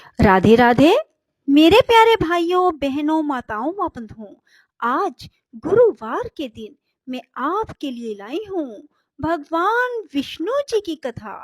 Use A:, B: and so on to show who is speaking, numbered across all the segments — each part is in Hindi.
A: राधे राधे मेरे प्यारे भाइयों बहनों माताओं व बंधुओं। आज गुरुवार के दिन मैं आपके लिए लाई हूँ भगवान विष्णु जी की कथा।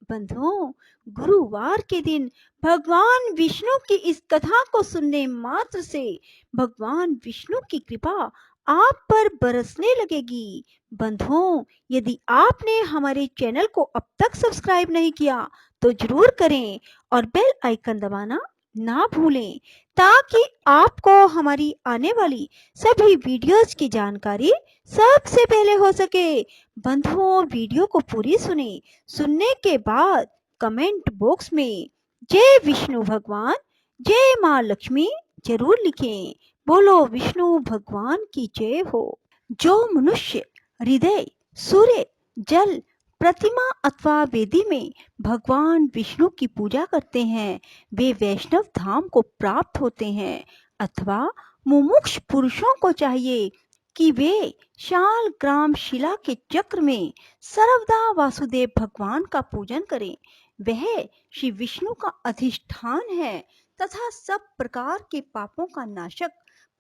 A: बंधुओं, गुरुवार के दिन भगवान विष्णु की इस कथा को सुनने मात्र से भगवान विष्णु की कृपा आप पर बरसने लगेगी। बंधुओं, यदि आपने हमारे चैनल को अब तक सब्सक्राइब नहीं किया तो जरूर करें और बेल आइकन दबाना ना भूलें, ताकि आपको हमारी आने वाली सभी वीडियोस की जानकारी सबसे पहले हो सके। बंधुओं, वीडियो को पूरी सुने। सुनने के बाद कमेंट बॉक्स में जय विष्णु भगवान, जय माँ लक्ष्मी जरूर लिखें। बोलो विष्णु भगवान की जय हो। जो मनुष्य हृदय, सूर्य, जल, प्रतिमा अथवा वेदी में भगवान विष्णु की पूजा करते हैं वे वैष्णव धाम को प्राप्त होते हैं। अथवा मुमुक्ष पुरुषों को चाहिए कि वे शाल ग्राम शिला के चक्र में सर्वदा वासुदेव भगवान का पूजन करें। वह श्री विष्णु का अधिष्ठान है तथा सब प्रकार के पापों का नाशक,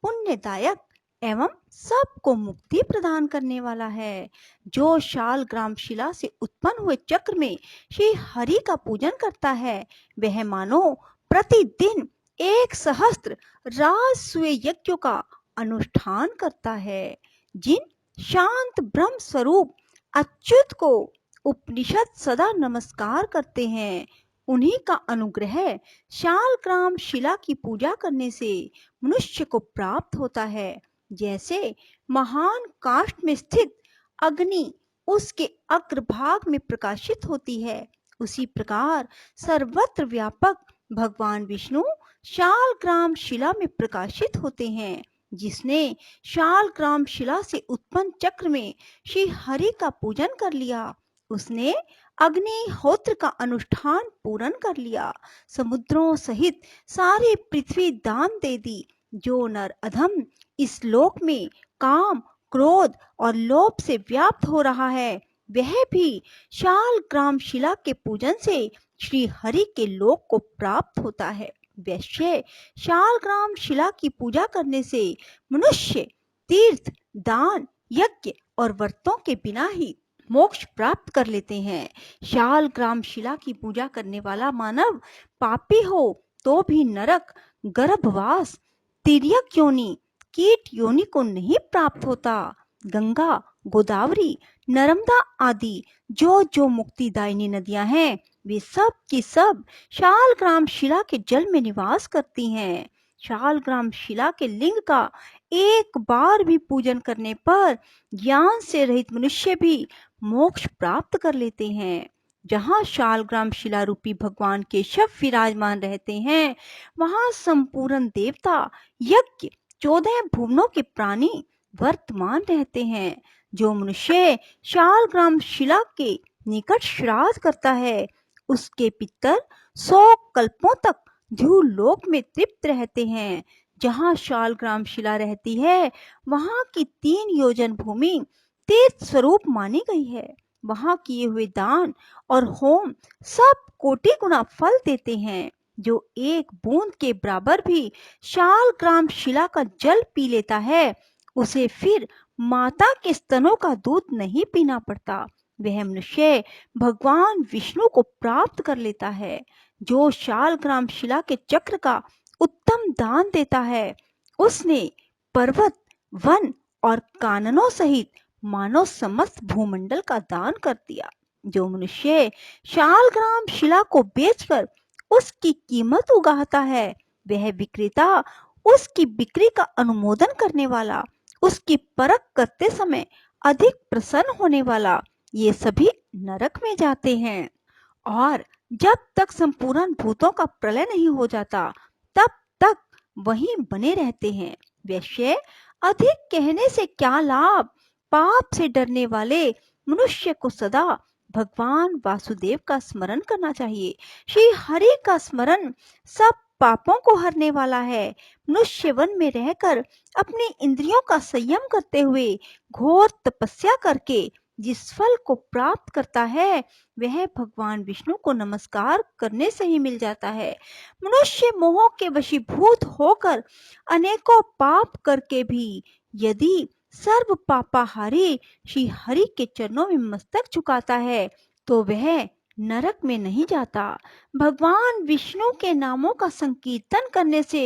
A: पुण्यदायक एवं सबको मुक्ति प्रदान करने वाला है। जो शाल ग्राम शिला से उत्पन्न हुए चक्र में श्री हरि का पूजन करता है वह मानो प्रतिदिन 1 सहस्त्र राजसूय यज्ञों का अनुष्ठान करता है। जिन शांत ब्रह्म स्वरूप अच्युत को उपनिषद सदा नमस्कार करते हैं उन्हीं का अनुग्रह शालग्राम शिला की पूजा करने से मनुष्य को प्राप्त होता है। जैसे महान काष्ठ में स्थित अग्नि उसके अग्रभाग में प्रकाशित होती है, उसी प्रकार सर्वत्र व्यापक भगवान विष्णु शालग्राम शिला में प्रकाशित होते हैं। जिसने शालग्राम शिला से उत्पन्न चक्र में श्री हरि का पूजन कर लिया उसने अग्निहोत्र का अनुष्ठान पूर्ण कर लिया, समुद्रों सहित सारी पृथ्वी दान दे दी। जो नर अधम इस लोक में काम, क्रोध और लोभ से व्याप्त हो रहा है वह भी शालग्राम शिला के पूजन से श्री हरि के लोक को प्राप्त होता है। वैश्य शालग्राम शिला की पूजा करने से मनुष्य तीर्थ, दान, यज्ञ और व्रतों के बिना ही मोक्ष प्राप्त कर लेते हैं। शालग्राम शिला की पूजा करने वाला मानव पापी हो तो भी नरक, गर्भवास, तिर्यक योनि, कीट योनि को नहीं प्राप्त होता। गंगा, गोदावरी, नर्मदा आदि जो मुक्तिदायिनी नदियां हैं वे सब की सब शालग्राम शिला के जल में निवास करती हैं। शालग्राम शिला के लिंग का एक बार भी पूजन करने पर ज्ञान से रहित मनुष्य भी मोक्ष प्राप्त कर लेते हैं। जहाँ शालग्राम शिला रूपी भगवान के शव विराजमान रहते हैं वहाँ संपूर्ण देवता, यज्ञ, 14 भुवनों के प्राणी वर्तमान रहते हैं। जो मनुष्य शालग्राम शिला के निकट श्राद्ध करता है उसके पितर 100 कल्पों तक ध्रुवलोक में तृप्त रहते हैं। जहाँ शालग्राम शिला रहती है वहाँ की 3 योजन भूमि तीर्थ स्वरूप मानी गई है। वहाँ किए हुए दान और होम सब कोटि गुना फल देते हैं। जो एक बूंद के बराबर भी शालग्राम शिला का जल पी लेता है उसे फिर माता के स्तनों का दूध नहीं पीना पड़ता। वह मनुष्य भगवान विष्णु को प्राप्त कर लेता है। जो शालग्राम शिला के चक्र का उत्तम दान देता है उसने पर्वत, वन और काननों सहित मानव समस्त भूमंडल का दान कर दिया। जो मनुष्य शालग्राम शिला को बेचकर उसकी कीमत उगाहता है वह विक्रेता उसकी बिक्री का अनुमोदन करने वाला, उसकी परख करते समय अधिक प्रसन्न होने वाला, ये सभी नरक में जाते हैं और जब तक संपूर्ण भूतों का प्रलय नहीं हो जाता तब तक वहीं बने रहते हैं। वैश्य, अधिक कहने से क्या लाभ। पाप से डरने वाले मनुष्य को सदा भगवान वासुदेव का स्मरण करना चाहिए। श्री हरि का स्मरण सब पापों को हरने वाला है। मनुष्य वन में रहकर अपनी इंद्रियों का संयम करते हुए घोर तपस्या करके जिस फल को प्राप्त करता है वह भगवान विष्णु को नमस्कार करने से ही मिल जाता है। मनुष्य मोह के वशीभूत होकर अनेकों पाप करके भी यदि सर्व पापाहारी श्री हरि के चरणों में मस्तक झुकाता है तो वह नरक में नहीं जाता। भगवान विष्णु के नामों का संकीर्तन करने से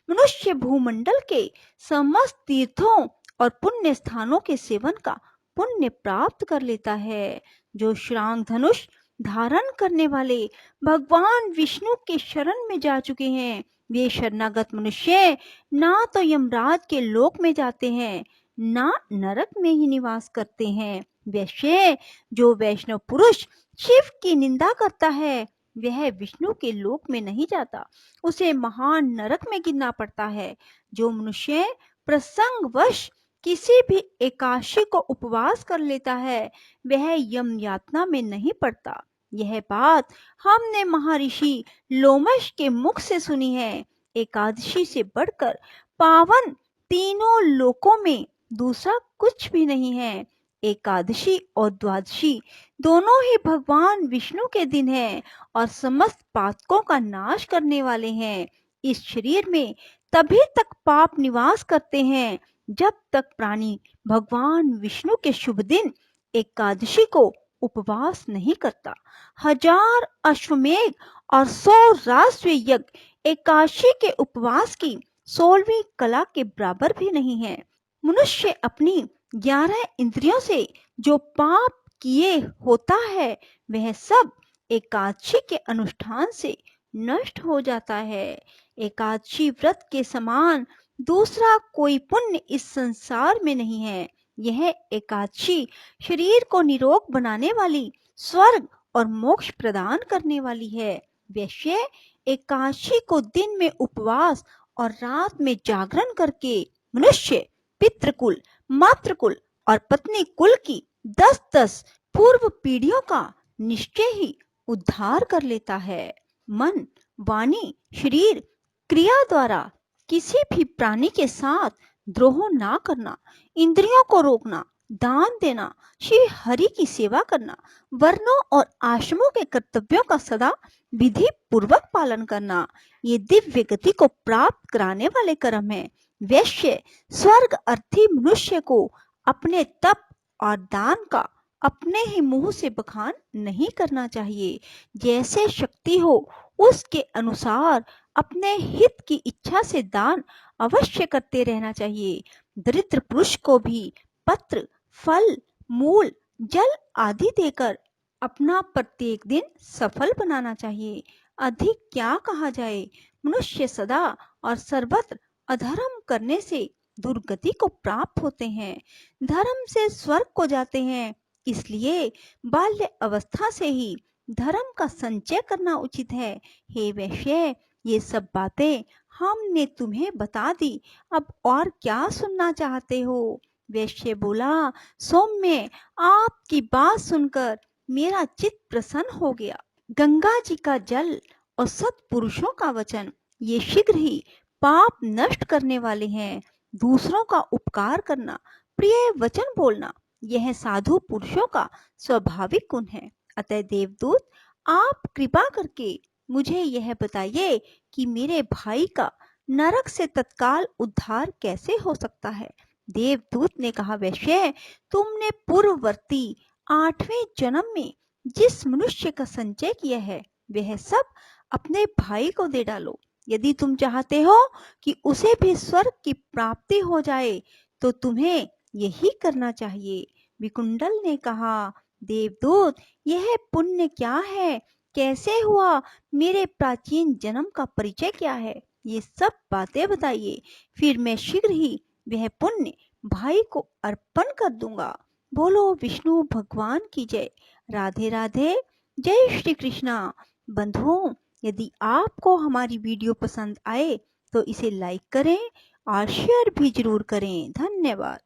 A: मनुष्य भूमंडल के समस्त तीर्थों और पुण्य स्थानों के सेवन का पुण्य प्राप्त कर लेता है। जो श्रांग धनुष धारण करने वाले भगवान विष्णु के शरण में जा चुके हैं वे शरणागत मनुष्य ना तो यमराज के लोक में जाते हैं ना नरक में ही निवास करते हैं। वैश्य जो वैष्णव पुरुष शिव की निंदा करता है वह विष्णु के लोक में नहीं जाता, उसे महान नरक में गिरना पड़ता है। जो मनुष्य प्रसंगवश किसी भी एकादशी को उपवास कर लेता है वह यम यातना में नहीं पड़ता। यह बात हमने महर्षि लोमश के मुख से सुनी है। एकादशी से बढ़कर पावन तीनों लोकों में दूसरा कुछ भी नहीं है। एकादशी और द्वादशी दोनों ही भगवान विष्णु के दिन हैं और समस्त पातकों का नाश करने वाले हैं। इस शरीर में तभी तक पाप निवास करते हैं जब तक प्राणी भगवान विष्णु के शुभ दिन एकादशी को उपवास नहीं करता। 1000 अश्वमेध और 100 राष्ट्रीय यज्ञ एकादशी के उपवास की 16वीं कला के बराबर भी नहीं है। मनुष्य अपनी 11 इंद्रियों से जो पाप किए होता है वह सब एकादशी के अनुष्ठान से नष्ट हो जाता है। एकादशी व्रत के समान दूसरा कोई पुण्य इस संसार में नहीं है। यह एकादशी शरीर को निरोग बनाने वाली, स्वर्ग और मोक्ष प्रदान करने वाली है। वैश्य एकादशी को दिन में उपवास और रात में जागरण करके मनुष्य पितृकुल, मातृकुल और पत्नी कुल की 10-10 पूर्व पीढ़ियों का निश्चय ही उद्धार कर लेता है। मन, वाणी, शरीर, क्रिया द्वारा किसी भी प्राणी के साथ द्रोह ना करना, इंद्रियों को रोकना, दान देना, श्री हरि की सेवा करना, वर्णों और आश्रमों के कर्तव्यों का सदा विधि पूर्वक पालन करना, ये दिव्य गति को प्राप्त कराने वाले कर्म है। वैश्य स्वर्ग अर्थी मनुष्य को अपने तप और दान का अपने ही मुंह से बखान नहीं करना चाहिए। जैसे शक्ति हो उसके अनुसार अपने हित की इच्छा से दान अवश्य करते रहना चाहिए। दरिद्र पुरुष को भी पत्र, फल, मूल, जल आदि देकर अपना प्रत्येक दिन सफल बनाना चाहिए। अधिक क्या कहा जाए, मनुष्य सदा और सर्वत्र अधर्म करने से दुर्गति को प्राप्त होते हैं, धर्म से स्वर्ग को जाते हैं। इसलिए बाल्य अवस्था से ही धर्म का संचय करना उचित है। हे वैश्य, ये सब बातें हमने तुम्हें बता दी, अब और क्या सुनना चाहते हो? वैश्य बोला, सौम्य, आपकी बात सुनकर मेरा चित्त प्रसन्न हो गया। गंगा जी का जल और सत्पुरुषों का वचन ये शीघ्र ही पाप नष्ट करने वाले हैं। दूसरों का उपकार करना, प्रिय वचन बोलना, यह साधु पुरुषों का स्वाभाविक गुण है। अतः देवदूत, आप कृपा करके मुझे यह बताइए कि मेरे भाई का नरक से तत्काल उद्धार कैसे हो सकता है? देवदूत ने कहा, वैश्य, तुमने पूर्ववर्ती 8वें जन्म में जिस मनुष्य का संचय किया है वह सब अपने भाई को दे डालो। यदि तुम चाहते हो कि उसे भी स्वर्ग की प्राप्ति हो जाए तो तुम्हें यही करना चाहिए। विकुंडल ने कहा, देवदूत, यह पुण्य क्या है, कैसे हुआ, मेरे प्राचीन जन्म का परिचय क्या है, ये सब बातें बताइए, फिर मैं शीघ्र ही वह पुण्य भाई को अर्पण कर दूंगा। बोलो विष्णु भगवान की जय। राधे राधे। जय श्री कृष्णा। बंधुओं, यदि आपको हमारी वीडियो पसंद आए तो इसे लाइक करें और शेयर भी जरूर करें। धन्यवाद।